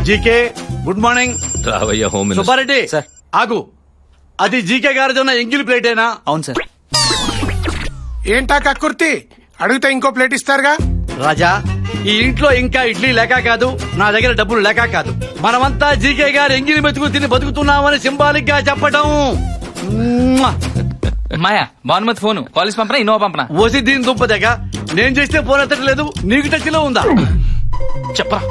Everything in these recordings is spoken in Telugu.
GK good morning. రావయ్య హోమ్ మినిస్టర్. సుబ్బారెడ్డి సార్. ఆగు. అది జీకే గారిది ఉన్న ఎంగిలి ప్లేటేనా? అవును సార్. ఏంటా కక్కుర్తి? అడిగితే ఇంకో ప్లేట్ ఇస్తారుగా. రాజా, ఈ ఇంట్లో ఇంకా ఇడ్లీ లేక కాదు, నా దగ్గర డబ్బులు లేక కాదు. మనమంతా జీకే గారు ఎంగిలి మెతుకు తిని బతుకుతున్నామని సింబాలిక్ గా చెప్పడం. మాయా భానుమతి ఫోను కాలేజ్ పంపనా ఇన్నోవా పంపనా? ఓసి దీని దుంపదగ. నేను చేస్తే ఫోన్ ఎత్తట్లేదు, నీకు టచ్ లో ఉందా? చెప్పరా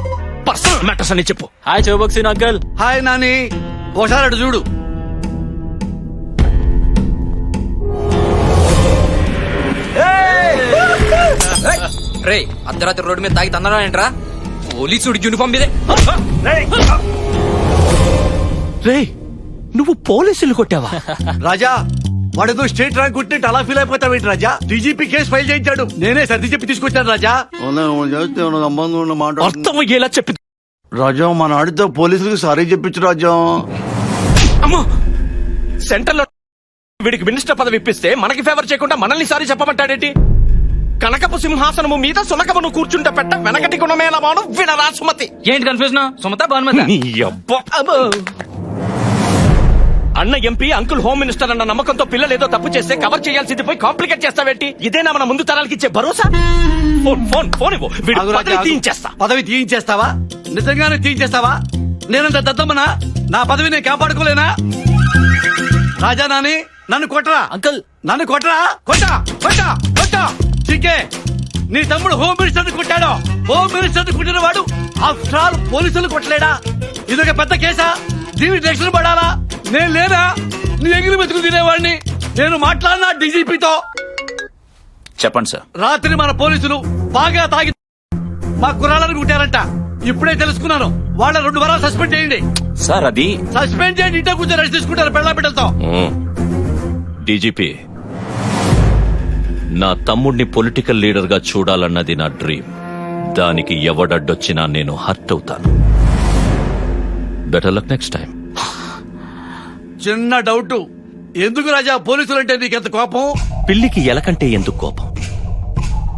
పర్సనల్ మ్యాటర్స్ అని చెప్పు. హాయ్ చౌబక్సీన్ అంకల్. హాయ్ నాని, ఒకసారి అటు చూడు. రే అర్ధరాత్రి రోడ్డు మీద తాగి తన్నారా ఏంట్రా? పోలీసుడి యూనిఫామ్ మీదే. రే నువ్వు పోలీసులు కొట్టావా? రాజా, వాడేదో స్టేట్ ర్యాంక్ కొట్టినట్టు అలా ఫీల్ అయిపోతావేంటి రాజా? డీజీపీ కేసు ఫైల్ చేయించాడు, నేనే సర్ది చెప్పి తీసుకొచ్చాను రాజా. అర్థం అయ్యేలా చెప్పి. రాజా, మన ఆడితో పోలీసులకు సారీ చెప్పించు రాజా. అమ్మా, సెంటర్ లో వీడికి మినిస్టర్ పదవి ఇప్పిస్తే మనకి ఫేవర్ చేయకుండా మనల్ని సారీ చెప్పమంటాడేంటి? కనకపు సింహాసనము మీద సునకమును కూర్చుంట పెట్ట వెనకటి గుణమేళమాను వినరా సుమతి. ఏంటి కన్ఫ్యూజన్? సుమత భానుమతి? నీ అబ్బా. అన్న ఎంపీ, అంకుల్ హోమ్ మినిస్టర్ అన్న నమ్మకంతో పిల్లలు ఏదో తప్పు చేస్తే కవర్ చేయాల్సింది పోయి కాంప్లికేట్ చేస్తావేంటి? ఇదేనా మన ముందు తరాలకి ఇచ్చే భరోసా? ఫోన్ ఫోన్ ఫోన్ ఇవ్వు. వీడి ఆగు రాజా, పదవి ఆగు. తీయించేస్తా. పదవి తీయించేస్తావా? నిజంగానే తీయించేస్తావా? నేనంత దద్దమ్మనా? నా పదవి నేను కాపాడుకోలేనా? రాజా నాని, నన్ను కొట్టరా అంకుల్. నన్ను కొట్టరా. కొట్టా కొట్టా కొట్టా. చికే, నీ తమ్ముడు హోమ్ మినిస్టర్ కొట్టాడు. హోమ్ మినిస్టర్ కుట్టిన వాడు ఆఫ్టర్ ఆల్ పోలీసులు కొట్టలేడా? ఇదొక పెద్ద కేసా? దీనికి రక్షణ పడాలా? నేను లేనా? నీ ఎగిరి మెతుకు తినేవాడిని. నేను మాట్లాడినా డీజీపీతో. చెప్పండి సార్. రాత్రి మన పోలీసులు బాగా తాగి మా కుర్రాళ్ళని కుట్టారంట. ఇప్పుడే తెలుసుకున్నాను. వాళ్ళ 2 వారాలు సస్పెండ్ చేయండి. సార్ అది సస్పెండ్ చేయండి. ఇంట్లో కూర్చొని రెస్ట్ తీసుకుంటారు పెళ్ళ బిడ్డలతో. డీజీపీ, నా తమ్ముడిని పొలిటికల్ లీడర్ గా చూడాలన్నది నా డ్రీమ్. దానికి ఎవడడ్డొచ్చినా నేను హర్ట్ అవుతాను. Better luck next time. చిన్న డౌట్, ఎందుకు రాజా పోలీసులంటే నీకెంత కోపం? పిల్లికి ఎలకంటే ఎందుకు కోపం?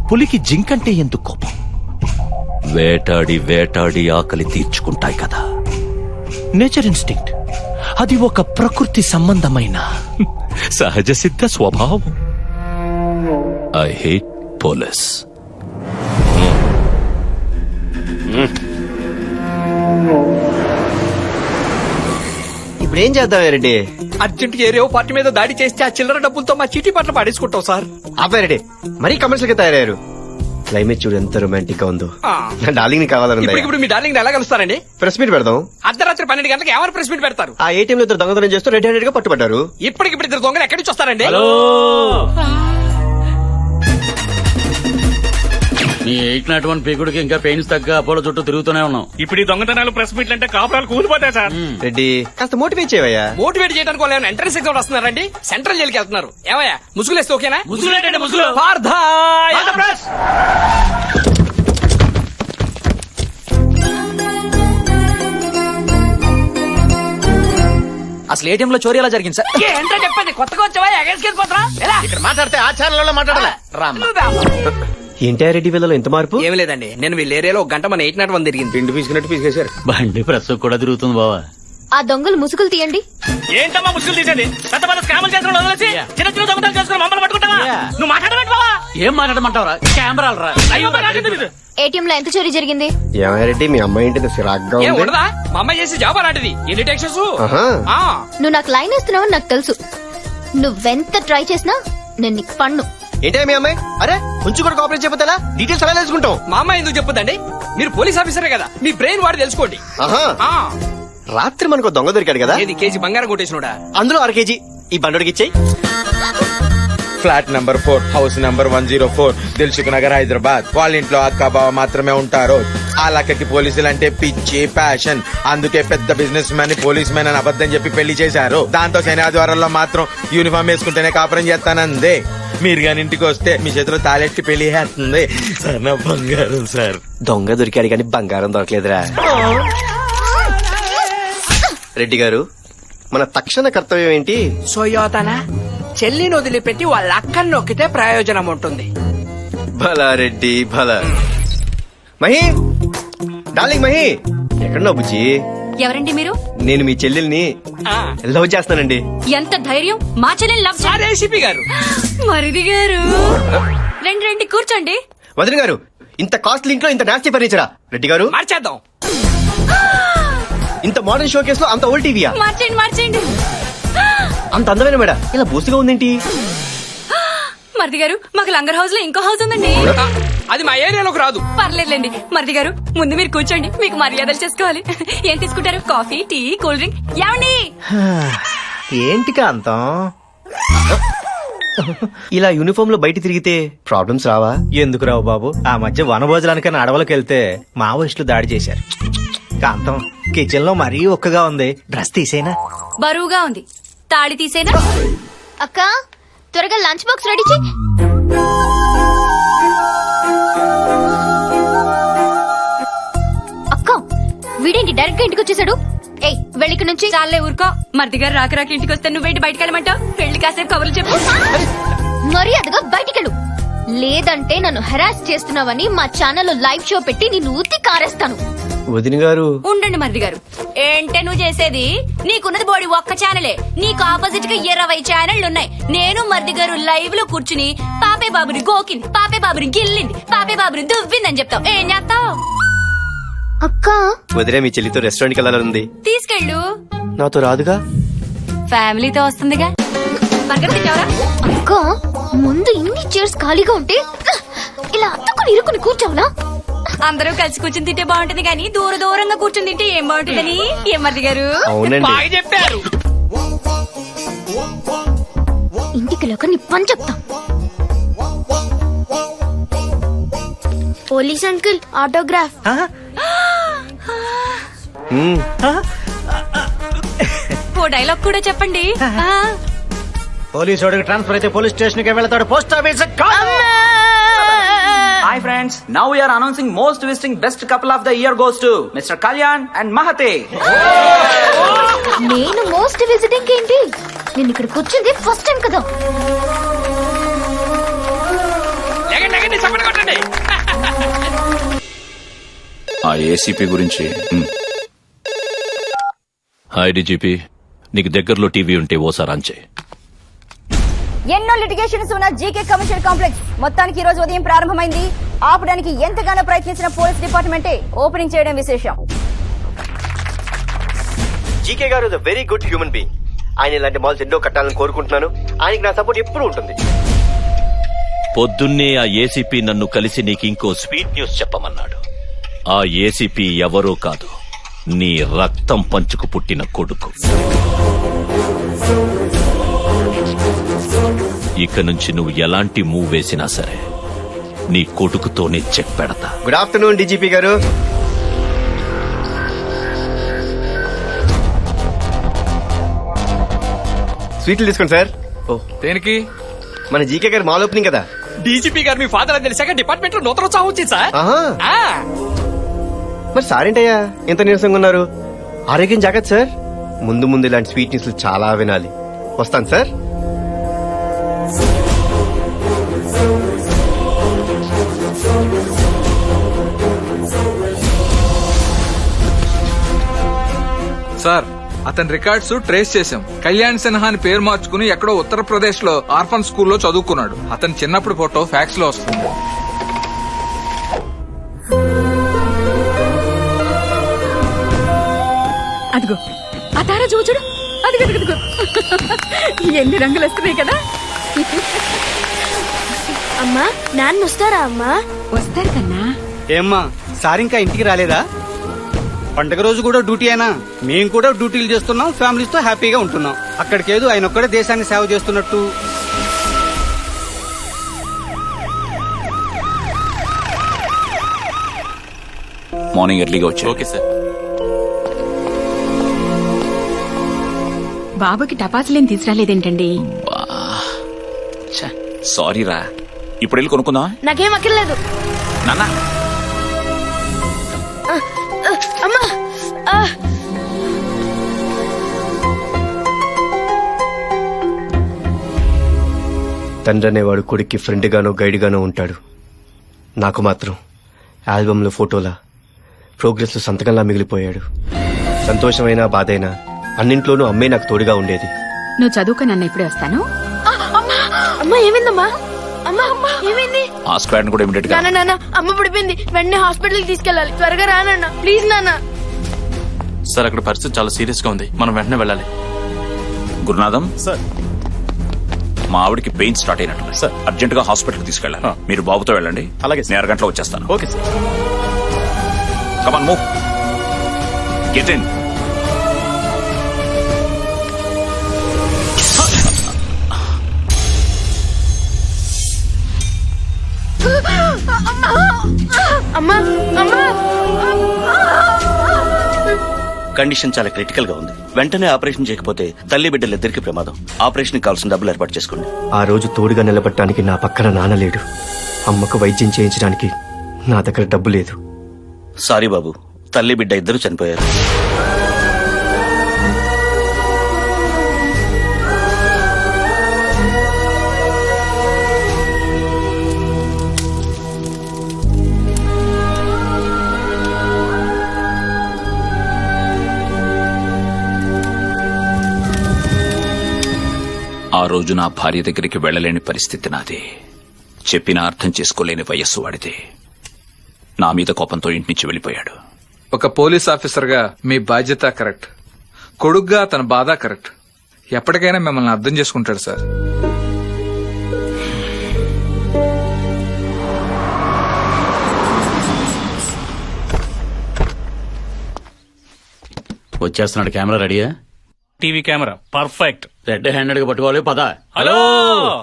పులికి జింకంటే ఎందుకు కోపం? వేటాడి వేటాడి ఆకలి తీర్చుకుంటాయి కదా. Nature instinct. అది ఒక ప్రకృతి సంబంధమైన సహజ సిద్ధ స్వభావం. I hate police. ఇప్పుడు ఏం చేద్దాం రెడ్డి? అర్జెంట్ ఏరియో పార్టీ మీద దాడి చేస్తే ఆ చిల్లర డబ్బులతో మా చీటీ పట్ల పాడేసుకుంటాం సార్. రెడ్డి మరీ కమర్షియల్ గా తయారయ్యారు. క్లైమేట్ చూడు ఎంత రొమాంటిక్ గా ఉందో. నా డార్లింగ్ ని కావాలని ఇప్పుడు మీ డార్లింగ్ ఎలా కలుస్తారండి? ప్రెస్ మీట్ పెడదాం. అర్ధరాత్రి 12 గంటలకు ఎవరు ప్రెస్ మీట్ పెడతారు? ఆ ఏటీఎం లో ఇద్దరు దొంగతనం చేస్తూ రెడ్ హ్యాండెడ్ గా పట్టుబడ్డారు. ఇప్పటికిప్పుడు ఇద్దరు దొంగలు ఎక్కడి నుంచి వస్తారండి? నీ 801 పీకుడికి ఇంకా పెయిన్స్ తగ్గ అపోలో చుట్టూ తిరుగుతూనే ఉన్నాం. ఇప్పుడు ఈ దొంగతనాలు ప్రెస్ మీట్లు అంటే కాపురాలు కూలిపోతాయి సార్. రెడ్డి కాస్త మోటివేట్ చేయవయ్యా. మోటివేట్ చేయడానికి వాళ్ళు ఏమైనా ఎంట్రన్స్ ఎగ్జామ్ వస్తున్నారండి? సెంట్రల్ జైలుకి వెళ్తున్నారు. ఏమయ్యా ముసుగులేస్తే ఓకేనా? ముసుగులేంటండి, ముసుగులు? పార్థాయ్. అసలు ఏటీఎం లో చోరీ ఎలా జరిగింది సార్? ఏంటో చెప్పండి. కొత్తగా వచ్చావా? ఎగేసుకెళ్ళిపోతారా? ఇక్కడ మాట్లాడితే ఆ ఛానల్ మాట్లాడాలి. ఏంటి రెడ్డి వీళ్ళలో ఎంత మార్పు? ఏమి లేదండి, నేను వీళ్ళ ఏరియాలో 1 గంట మన 801 తిరిగింది. పిండి పీసుకున్నట్టు పీసుకేశారు. బండి ప్రస్తుతం కూడా తిరుగుతుంది బావా. ఆ దొంగలు ముసుగులు తీయండి. ఏంటమ్మా ముసుగులు తీసేది? పెద్ద పెద్ద స్కాములు చేసిన వదిలేసి చిన్న చిన్న దొంగతనాలు చేసుకుని మమ్మల్ని పట్టుకుంటావా? నువ్వు మాట్లాడమంటే బావా? ఏం మాట్లాడమంటావరా? కెమెరాలు రా. అయ్యో, నాకేం తెలీదు. ఏటీఎం లో ఎంత చోరీ జరిగింది? రెడ్డి మీ అమ్మాయి ఏంటి సిరాగ్గా ఏం ఉంది? ఉండదా? మా అమ్మాయి చేసి జాబ్ అలాంటిది. ఎన్ని టెక్షన్స్? నువ్వు నాకు లైన్ వేస్తున్నావని నాకు తెలుసు. నువ్వెంత ట్రై చేసినా నేను నీకు పన్ను. ఏంటే మీ అమ్మాయి? అరే కొంచెం కూడా కోఆపరేట్ చేయకపోతే డీటెయిల్స్ ఎలా తెలుసుకుంటాం? మా అమ్మాయి ఎందుకు చెప్పదండి? మీరు పోలీస్ ఆఫీసరే కదా, మీ బ్రెయిన్ వాడి తెలుసుకోండి. రాత్రి మనకు దొంగ దొరికాడు కదా. ఏది కేజీ బంగారం కొట్టేసినోడా? అందులో 1 కేజీ ఈ బండోడికి ఇచ్చేయి. Flat number 4 house number 104 Dilsukh Nagar Hyderabad. వాళ్ళ ఇంట్లో అక్క బావ మాత్రమే ఉంటారు. ఆ లక్కకి పోలీసులు అంటే పిచ్చి ప్యాషన్. అందుకే పెద్ద బిజినెస్ మ్యాన్ పోలీస్ మ్యాన్ అని అబద్ధం చెప్పి పెళ్లి చేశారు. దాంతో శని ఆదివారంలో మాత్రం యూనిఫామ్ వేసుకుంటేనే కాపురం చేస్తానందే. మీరు గాని ఇంటికి వస్తే మీ చేతిలో తాళెట్టి పెళ్లి చేస్తుంది సార్. నా బంగారం సార్. దొంగ దొరికాడు కానీ బంగారం దొరకలేదురా. రెడ్డి గారు, మన తక్షణ కర్తవ్యం ఏంటి? సోయోతన చెల్లిని వదిలిపెట్టి వాళ్ళ అక్కని నొక్కితే ప్రయోజనం ఉంటుంది. భలా రెడ్డి భలా. మహి డార్లింగ్ మహి ఎక్కడున్నావు బుజ్జి? ఎవరండి మీరు? నేను మీ చెల్లెల్ని లవ్ చేస్తానండి. ఎంత ధైర్యం మా చెల్లెని లవ్ ఏసీపీ గారు మరిది గారు రండి రండి కూర్చోండి. వదిన గారు, ఇంత కాస్ట్లీ ఇంట్లో ఇంత నాస్టీ ఫర్నిచరా? రెడ్డి గారు, మార్చేద్దాం. ఇంత మోడర్న్ షో కేసులో అంత ఓల్డ్ టీవీయా? మార్చండి మార్చండి. అంత అందమైన మేడ ఇలా బూసుగా ఉందేంటి? మరిది గారు మాకు లంగర్ హౌస్ లో ఇంకో హౌస్ ఉందండి. అది మా ఏరియాలోకి రాదు. పర్లేదులేండి మరిది గారు, ముందు మీరు కూర్చోండి, మీకు మర్యాదలు చేసుకోవాలి. ఏం తీసుకుంటారు? Coffee, tea, cool drink? ఏమండి? ఏంటి కాంతం ఇలా యూనిఫామ్ లో బయట తిరిగితే ప్రాబ్లమ్స్ రావా? ఎందుకు రావు బాబు, ఆ మధ్య వనభోజనానికైనా అడవులకు వెళ్తే మావోయిస్టులు దాడి చేశారు. కాంతం, కిచెన్ లో మరీ ఒక్కగా ఉంది, డ్రెస్ తీసేనా? బరువుగా ఉంది, తాళి తీసేనా? అక్క త్వరగా లంచ్ బాక్స్ రెడీ చేయి. అక్క వీడేంటి డైరెక్ట్ గా ఇంటికి వచ్చేసాడు? ఏయ్ వెళ్ళిక నుంచి. చాలే ఊరుకో, మరిది గారు రాక రాక ఇంటికి వస్తే నువ్వేంటి బయటకు వెళ్ళమంటావు? పెళ్లి కాసేపు కబుర్లు చెప్పు. మర్యాదగా బయటికెళ్ళు, లేదంటే నన్ను హెరాస్ చేస్తున్నావని మా ఛానల్లో లైవ్ షో పెట్టి నిన్ను ఉత్తి కారేస్తాను. వదిన గారు ఉండండి మరిది గారు, ఏంటే నువ్వు చేసేది? నీకున్నది బోడి ఒక్క ఛానలే, నీకు ఆపోజిట్ గా 20 ఛానళ్లు ఉన్నాయి. నేను మరిది గారు లైవ్ లో కూర్చుని పాపే బాబుని గోకింది, పాపే బాబుని గిల్లింది, పాపే బాబుని దువ్విందని చెప్తావు. ఏం చేస్తావు? అక్క వదిలే, మీ చెల్లితో రెస్టారెంట్ కి వెళ్ళాలంది. తీసుకెళ్ళు. నాతో రాదుగా? ఫ్యామిలీతో వస్తుందిగా. బర్గర్ తింటావరా? అక్క ముందు ఇన్ని చైర్స్ ఖాళీగా ఉంటే ఇలా అత్తుకుని ఇరుకుని కూర్చోవునా? అందరూ కలిసి కూర్చుని తింటే బాగుంటుంది కానీ దూర దూరంగా కూర్చుని తింటే ఏం బాగుంటుందని. ఏం మరిది గారు? అవునండి. బాగా చెప్పారు. ఇంటికి లోక నీ పని చెప్తా. Police uncle autograph. ఓ డైలాగ్ కూడా చెప్పండి. పోలీసు వాడికి ట్రాన్స్ఫర్ అయితే పోలీస్ స్టేషన్ కి వెళ్తాడు, పోస్ట్ ఆఫీస్ కాదు. Hi friends, now we are announcing most visiting best couple of the year goes to Mr. Kalyan and Mahate. నేను మోస్ట్ విజిటింగ్ ఏంటి? నేను ఇక్కడికి వచ్చింది ఫస్ట్ టైం కదా. లేకండి, చప్పట్లు కొట్టండి. ఆ ఏసీపీ గురించి హాయ్ డీజీపీ, నీకు దగ్గరలో టీవీ ఉంటే ఓసారి ఆన్ చేయి. ఎన్నో లిటిగేషన్స్ ఉన్న జీకే కమర్షియల్ కాంప్లెక్స్ మొత్తానికి ఈ రోజు ఉదయం ప్రారంభమైంది. ఆపడానికి ఎంతగానో ప్రయత్నించిన పోలీస్ డిపార్ట్మెంటే ఓపెనింగ్ చేయడం విశేషం. జీకే గారు is very good human being. ఆయన ఇలాంటి మాల్స్ ఎన్నో కట్టాలని కోరుకుంటున్నాను. ఆయనకి నా సపోర్ట్ ఎప్పుడూ ఉంటుంది. పొద్దున్నే ఆ ఏసీపీ నన్ను కలిసి నీకు ఇంకో స్వీట్ న్యూస్ చెప్పమన్నాడు. ఆ ఏసీపీ ఎవరో కాదు, నీ రక్తం పంచుకు పుట్టిన కొడుకు. ఇక నుంచి నువ్వు ఎలాంటి మూవ్ వేసినా సరే నీ కొడుకుతోనే చెక్ పెడతా. గుడ్ ఆఫ్టర్నూన్ డీజీపీ గారు. స్వీట్లు తీసుకోండి సార్. ఓ దేనికి? మన జీకే గారు మాల్ ఓపెనింగ్ కదా. డీజీపీ గారు మీ ఫాదర్ అని తెలిసాక డిపార్ట్మెంట్ లో నూతన ఉత్సాహం వచ్చింది సార్. ఆహా. మరి సార్ ఏంటయ్యా ఎంత నీరసంగా ఉన్నారు? ఆరోగ్యం జాగ్రత్త సార్. ముందు ముందు ఇలాంటి స్వీట్ న్యూస్లు చాలా వినాలి. వస్తాను సార్. సార్, అతని రికార్డ్స్ ట్రేస్ చేశాం. కళ్యాణ్ సిన్హా అని పేరు మార్చుకుని ఎక్కడో ఉత్తరప్రదేశ్ లో ఆర్ఫన్ స్కూల్లో చదువుకున్నాడు. అతని చిన్నప్పుడు ఫోటో ఫ్యాక్స్ లో వస్తుంది. అదిగో ఆ తార చూడు, అదిగో ఎన్ని రంగులు వస్తున్నాయి కదా. అమ్మా నాన్న వస్తారా? అమ్మా వస్తారు కన్నా. ఏమ్మా సార్ ఇంకా ఇంటికి రాలేదా? పండగ రోజు కూడా డ్యూటీ అయినా మేము కూడా డ్యూటీలు చేస్తున్నాం, ఫ్యామిలీస్ తో హ్యాపీగా ఉంటున్నాం. అక్కడికేదో ఆయన ఒక్కడే దేశాన్ని సేవ చేస్తున్నట్టు. మార్నింగ్ ఎర్లీగా వచ్చి. Okay sir. బాబుకి టపాసులేం తీసుకురాలేదేంటండి? సారీ రా, ఇప్పుడు వెళ్ళి కొనుక్కుందా? నాకేం అక్కర్లేదు నాన్న. అమ్మా. తండ్రి అనేవాడు కొడుక్కి ఫ్రెండ్ గానో గైడ్ గానో ఉంటాడు. నాకు మాత్రం ఆల్బమ్ లో ఫోటోలా ప్రోగ్రెస్ లో సంతకంలా మిగిలిపోయాడు. సంతోషమైన బాధైనా అన్నింట్లోనూ అమ్మే నాకు తోడుగా ఉండేది. నువ్వు చదువుకో, నన్ను ఇప్పుడే వస్తాను. అమ్మా ఏమైందమ్మా? అమ్మా అమ్మా ఏమైంది? ఆ స్క్వాడ్ కూడా ఇమిడియట్ గా నాన్న అమ్మ పడిపోయింది, వెంటనే హాస్పిటల్ కి తీసుకెళ్ళాలి. త్వరగా రా నాన్న, ప్లీజ్ నాన్న. సార్ అక్కడ పరిస్థితి చాలా సీరియస్ గా ఉంది, మనం వెంటనే వెళ్ళాలి. గురునాథం సార్, మా ఆవిడకి పెయిన్ స్టార్ట్ అయినట్టు సార్, అర్జెంట్ గా హాస్పిటల్ కి తీసుకెళ్ళాలి. మీరు బాబుతో వెళ్ళండి. అలాగే, నేను అరగంటలో వచ్చేస్తాను. Okay sir. Come on move, get in. అమ్మా అమ్మా కండిషన్ చాలా క్రిటికల్ గా ఉంది. వెంటనే ఆపరేషన్ చేయకపోతే తల్లి బిడ్డలిద్దరికి ప్రమాదం. ఆపరేషన్ కావాల్సిన డబ్బులు ఏర్పాటు చేసుకోండి. ఆ రోజు తోడుగా నిలబడటానికి నా పక్కన నాన్న లేడు. అమ్మకు వైద్యం చేయించడానికి నా దగ్గర డబ్బు లేదు. సారీ బాబు, తల్లి బిడ్డ ఇద్దరు చనిపోయారు. ఆ రోజు నా భార్య దగ్గరికి వెళ్ళలేని పరిస్థితి నాది. చెప్పినా అర్థం చేసుకోలేని వయస్సు వాడితే. నా మీద కోపంతో ఇంటి నుంచి వెళ్ళిపోయాడు. ఒక పోలీస్ ఆఫీసర్ గా మీ బాధ్యత కరెక్ట్, కొడుగ్గా తన బాధ కరెక్ట్. ఎప్పటికైనా మిమ్మల్ని అర్థం చేసుకుంటాడు సార్. వచ్చేస్తున్నాడు. కెమెరా రెడీయా? TV camera perfect. Red handed గా పట్టుకోవాలి. పద. హలో,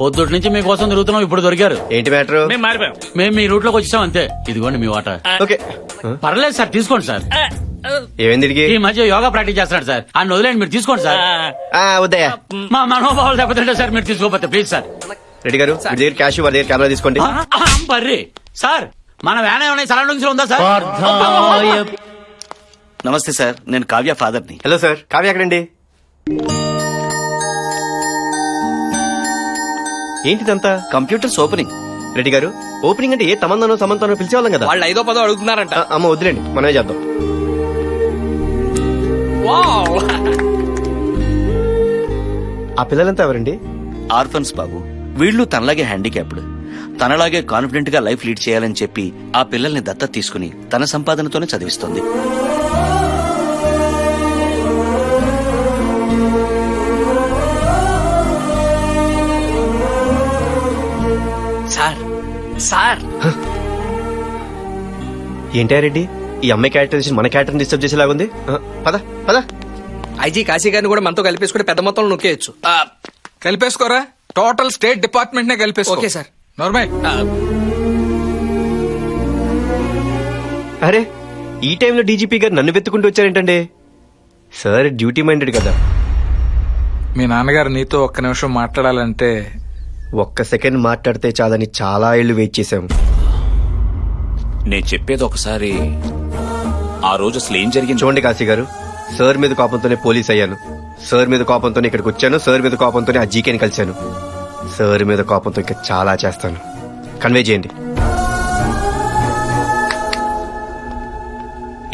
పొద్దుటి నుంచి మీకోసం తిరుగుతున్నాం, ఇప్పుడు దొరికారు. ఏంటి మ్యాటర్? మేము మారిపోయాం. మేము మీ రూట్ లోకి వచ్చాం అంతే. ఇదిగోండి మీ వాటా. ఓకే. పర్లేదు సార్, తీసుకోండి సార్. ఏమైంది తిరిగి? ఈ మధ్య యోగా ప్రాక్టీస్ చేస్తున్నాడు సార్, ఆయన వదిలేండి, మీరు తీసుకోండి సార్. వద్దయ్యా, మా మనోభావాలు దెబ్బతింటే సార్, మీరు తీసుకోకపోతే ప్లీజ్ సార్. రెడ్డి గారు, మీ దగ్గర క్యాష్, వారి దగ్గర కెమెరా తీసుకోండి. బర్రీ సార్, మన వ్యాన్ ఏమైనా సరౌండింగ్స్ లో ఉందా సార్? నమస్తే సార్, నేను కావ్య ఫాదర్ ని. హలో సార్, కావ్య ఎక్కడండి? ఏంటిదంతా? Computers opening. రెడ్డి గారు, ఓపెనింగ్ అంటే ఏ తమందనో సమంతానో పిలిచేవాళ్ళం కదా. వాళ్ళు 5వ 10వ అడుగుతున్నారంట. అమ్మ వదిలేండి, మనమే చేద్దాం. ఆ పిల్లలంతా ఎవరండి? ఆర్ఫన్స్ బాబు. వీళ్ళు తనలాగే హ్యాండిక్యాప్డ్, తనలాగే కాన్ఫిడెంట్ గా లైఫ్ లీడ్ చేయాలని చెప్పి ఆ పిల్లల్ని దత్తత తీసుకుని తన సంపాదనతోనే చదివిస్తుంది. సార్ సార్, ఏంటా రెడ్డి, ఈ అమ్మాయి క్యారెక్టరైజేషన్ మన క్యారెక్టర్ డిస్టర్బ్ చేసేలాగుంది. పద పద. ఐజీ కాశీ గారిని కూడా మనతో కలిపేసుకుంటే పెద్ద మొత్తంలో నొక్కేయచ్చు. కలిపేసుకోరా, టోటల్ స్టేట్ డిపార్ట్మెంట్ నే కలిపేసుకో. Okay sir. నార్మల్. అరే, ఈ టైంలో డీజీపీ గారు నన్ను వెతుకుంటూ వచ్చారేంటండి? సార్ డ్యూటీ మైండెడ్ కదా. మీ నాన్నగారు నీతో ఒక్క నిమిషం మాట్లాడాలంటే. ఒక్క సెకండ్ మాట్లాడితే చాలని చాలా ఏళ్లు వెయిట్ చేశాం. నేను చెప్పేది ఒకసారి. ఆ రోజు అసలు ఏం జరిగింది? చూడండి కాశీ గారు, సార్ మీద కోపంతోనే పోలీస్ అయ్యాను, సార్ మీద కోపంతోనే ఇక్కడికి వచ్చాను, సార్ మీద కోపంతోనే ఆ జీకేని కలిశాను. సార్ మీద కోపంతో ఇంకా చాలా చేస్తాను. కన్వే చేయండి.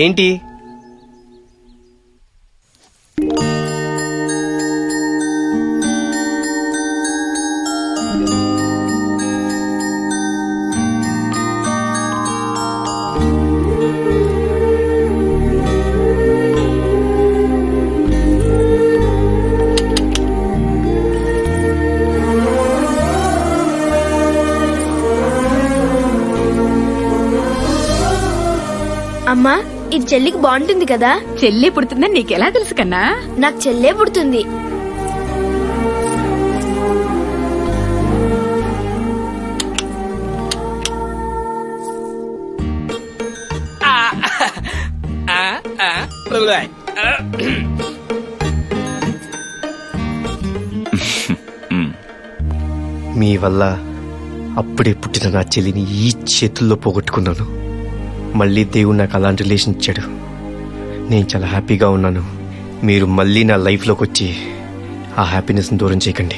ఏంటి? అమ్మా, ఇది చెల్లికి బాగుంటుంది కదా. చెల్లి పుడుతుందని నీకెలా తెలుసు కన్నా? నాకు చెల్లే పుడుతుంది. మీ వల్ల అప్పుడే పుట్టిన నా చెల్లిని ఈ చేతుల్లో పోగొట్టుకున్నాను. మళ్ళీ దేవుడు నాకు అలాంటి రిలేషన్ ఇచ్చాడు. నేను చాలా హ్యాపీగా ఉన్నాను. మీరు మళ్ళీ నా లైఫ్లోకి వచ్చి ఆ హ్యాపీనెస్ని దూరం చేయకండి.